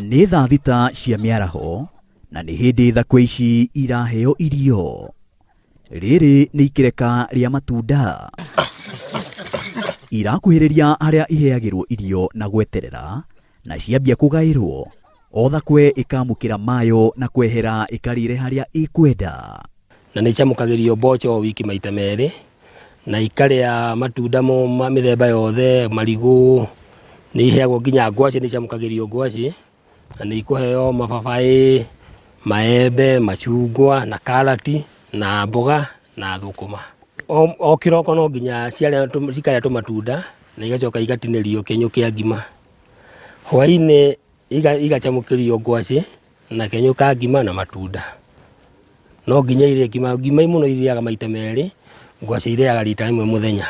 Nĩ thaa thita cia mĩaraho na nĩ hĩndĩ thakwe ici iraheo irio. Rĩrĩ nĩ ikereka rĩa matunda. Irakuhĩrĩria harĩa iheagĩrwo irio na gweterera na ciambia kũgaĩrwo. O thakwe ikamũkĩra mayo na kwehera ikarĩre harĩa ikwenda. Na nĩ icamũkagĩrio mboco wiki maita merĩ na ikarĩa matunda ma mĩthemba yothe, marigũ, nĩ iheagwo nginya ngwacĩ, nĩ icamũkagĩrio ngwacĩ, na nĩ ikũheo mababaĩ, maembe, macungwa na karati na mboga na thũkũma. O kĩroko no nginya cikarĩa tũmatunda na igacoka igatinĩrio kĩnyũ kĩa ngima. Hwaĩ-inĩ igacamũkĩrio ngwacĩ na kĩnyũ ka ngima na matunda. No nginya irĩe ngima mũno irĩaga maita merĩ, ngwacĩ irĩaga rita rĩmwe mũthenya.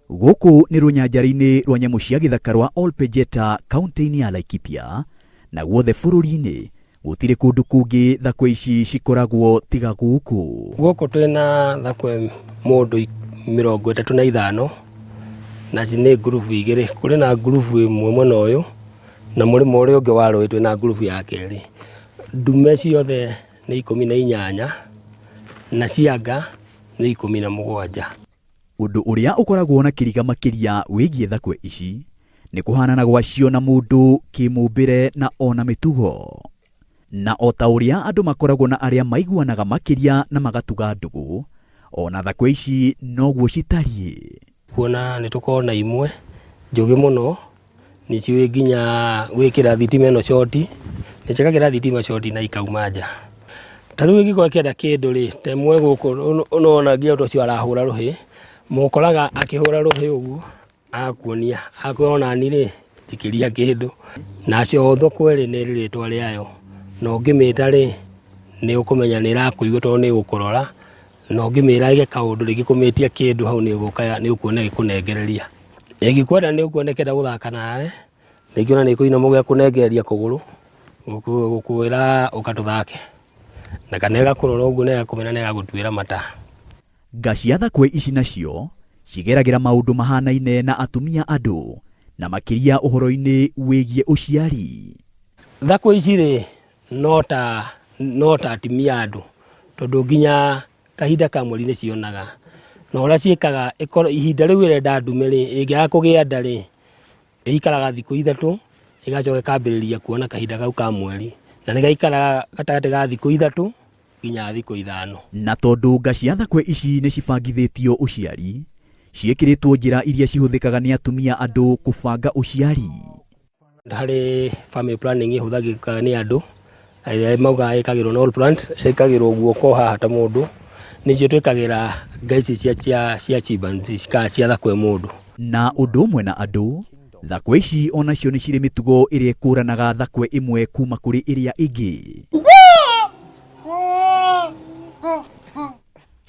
Gũkũ nĩ rũnyanjara-inĩ rwa nyamũ cia gĩthaka rwa Olpejeta, kaunti-inĩ ya Laikipia, na guothe bũrũri-inĩ gũtirĩ kũndũ kũngĩ thakwe ici cikoragwo tiga gũkũ. Gũkũ twĩna thakwe mũndũ 35 na ici nĩ ngurubu igĩrĩ. Kũrĩ na ngurubu ĩmwe mwena ũyũ na mũrĩmo ũrĩa ũngĩ wa rũĩ twĩna ngurubu ya kerĩ. Ndume ciothe nĩ 18 na cianga nĩ 17. Ũndũ ũrĩa ũkoragwo na kĩriga makĩria wĩgiĩ thakwe ici nĩ kuhanana gwacio na mũndũ, kimiumbire na ona mitugo. Na o ta ũrĩa andũ makoragwo na arĩa maiguanaga makĩria na magatuga ndũgũ, ona thakwe ici noguo citariĩ. Kuona nĩ tũkoragwo na imwe njũgĩ mũno, nĩ ciũĩ nginya gwĩkĩra thitima ĩno shoti, nĩ ciĩkagĩra thitima shoti na ikauma nja. Ta rĩu ĩngĩkorwo ĩkĩenda kĩndũ rĩ, temwe gũkũ ũnona nginya ũndũ ũcio arahũra rũhĩ, mũkoraga akĩhũra rũhĩ ũguo akuonia, akwona ni rĩ tikĩria kĩndũ. Nacio thakwe rĩ nĩ rĩtwa rĩayo, na ũngĩmĩta rĩ nĩ ũkũmenya nĩ ĩrakũigua tondũ nĩ ĩgũkorora, na ũngĩmĩra ĩge kaũndũ rĩngĩ kũmĩtia kĩndũ hau nĩ ũkuona gĩkũnengereria. Ĩngĩkwenda nĩ ũkuona kĩenda gũthaka nawe, rĩngĩ ona nĩ ĩkũinama gũkũnengereria kũgũrũ gũkwĩra ũkatũthake, na kana ĩgakũrora ũguo na ĩgakũmena na ĩgagũtuĩra mata. Nga cia thakwe ici nacio cigeragĩra maũndũ mahanaine na atumia andũ, na makĩria ũhoro-inĩ wĩgiĩ ũciari. Thakwe ici rĩ no ta atumia andũ, tondũ nginya kahinda ka mweri nĩ cionaga. Na ũrĩa ciĩkaga ihinda rĩu ĩrenda ndume rĩ, ĩngĩaga kũgĩa nda rĩ, ĩikaraga thikũ 3 ĩgacoka ĩkambĩrĩria kuona kahinda kau ka mweri, na nĩ gaikaraga gatagatĩ ga thikũ 3 nginya thikũ 5. Na tondũ nga cia thakwe ici nĩ cibangithĩtio ũciari, ciĩkĩrĩtwo njĩra iria cihũthĩkaga nĩ atumia andũ kũbanga ũciari. Harĩ family planning ĩhũthagĩka nĩ andũ, arĩa mauga ĩkagĩrwo na all plants, ĩkagĩrwo guoko haha ta mũndũ, nĩcio twĩkagĩra nga ici cia chimpanzee cia thakwe mũndũ. Na ũndũ ũmwe na andũ, thakwe ici onacio nĩ cirĩ mĩtugo ĩrĩa ĩkũranaga thakwe ĩmwe kuma kũrĩ ĩrĩa ĩngĩ.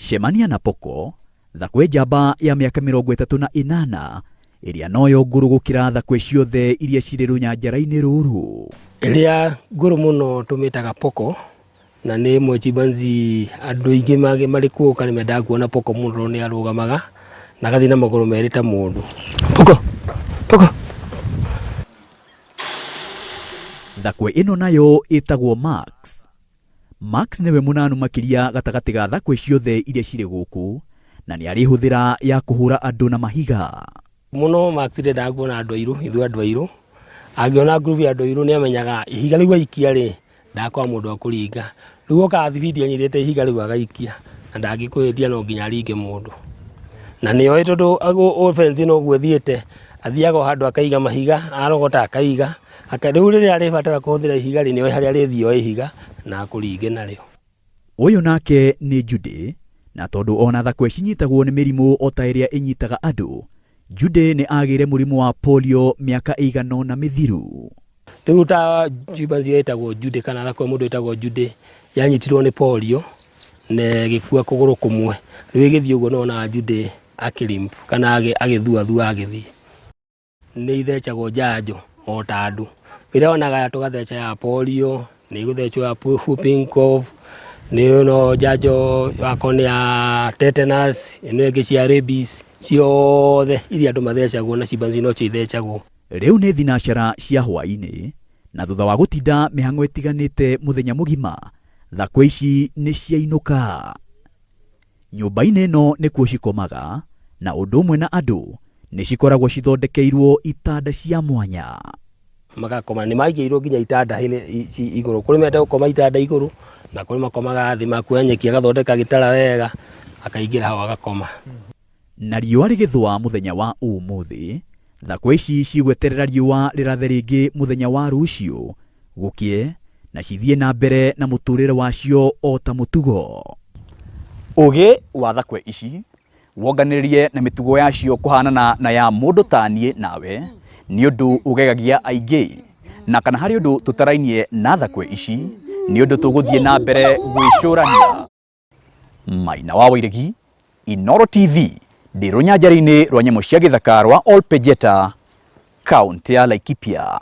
Cemania na poko, thakwe njamba ya mĩaka 38 ĩrĩa noyo ngũrũ gũkĩra thakwe ciothe iria cirĩ rũnyanjara-inĩ rũrũ. Ĩrĩa ngũrũ mũno tũmĩtaga poko, na nĩ ĩmwe chimpanzee andũ aingĩ marĩ kuoka nĩ mendaga kuona poko mũno nĩ arũgamaga na agathiĩ na magũrũ merĩ ta mũndũ. Poko. Thakwe ĩno nayo ĩtagwo Max. Max nĩwe mũnanu makĩria gatagatĩ ga thakwe ciothe iria cirĩ gũkũ, na nĩ arĩhũthĩra ya kũhũra andũ na mahiga. Mũno Max ndendaga kuona andũ airũ, ithuĩ andũ airũ. Angĩona ngurubu ya andũ airũ nĩ amenyaga ihiga rĩu aikia rĩ, ndakwa mũndũ wa kũringa. Rĩu oka thibidi anyitĩte ihiga rĩu agaikia, na ndangĩkũhĩtia no nginya aringe mũndũ. Na nĩ oĩ tondũ offense no guo thiĩte, athiaga handũ akaiga mahiga, arogota akaiga. Rĩu rĩrĩa arĩbatara kũhũthĩra ihiga rĩ, nĩ oĩ harĩa arĩthiĩ oĩ ihiga na akũringe narĩo. Ũyũ nake nĩ Jude, na tondũ ona thakwe cinyitagwo nĩ mĩrimũ o ta ĩrĩa ĩnyitaga andũ, Jude nĩ agĩire mũrimũ wa polio mĩaka ĩigana na mĩthiru. Rĩu ta chimpanzee ĩtagwo Jude kana thakwe mũndũ ĩtagwo Jude yanyitirwo nĩ polio na gĩkua kũgũrũ kũmwe. Rĩu ĩgĩthiĩ ũguo nona Jude akĩlimp kana agĩthuathua agĩthiĩ. Nĩ ithecagwo njanjo o ta andũ. Rĩrĩa wonaga tũgatheca ya polio, nĩ gũthecwo ya whooping cough, nĩ no njanjo yakone ya tetanus, ĩno ĩngĩ cia rabies, ciothe iria andũ mathecagwo na chimpanzee no cio ithecagwo. Rĩu nĩ thinacara cia hwaĩ-inĩ, Na thutha wa gutinda mihango itiganite muthenya mugima, thakwe ici ni ciainuka. Nyumba-inĩ ĩno nĩkuo cikomaga, na ũndũ ũmwe na andũ nĩ cikoragwo cithondekeirwo itanda cia mwanya. Magakoma nĩ maigĩirwo nginya itanda ici igũrũ. Kũrĩ menda gũkoma itanda igũrũ, na kũrĩ makomaga thĩ, makuoya nyeki agathondeka gĩtara wega, akaingĩra hau agakoma. Na riũa rĩgĩthũa muthenya wa ũmũthĩ, thakwe ici cigweterera riũa rĩrathe rĩngĩ muthenya wa rũciũ gũkie, na cithiĩ na mbere na mũtũrĩre wacio o ta mũtugo. Ũgĩ wa thakwe ici wonganĩrĩrie na mitugo yacio kuhanana na ya mũndũ ta niĩ nawe nĩ ũndũ ũgegagia aingĩ, na kana harĩ ũndũ tũtarainie na thakwe ici nĩ ũndũ tũgũthiĩ na mbere gwĩcũrania. Maina wa wairegi, Inooro TV, ndĩ rũnyanjara-inĩ rwa nyamũ cia gĩthaka rwa Olpejeta, kaunti ya Laikipia.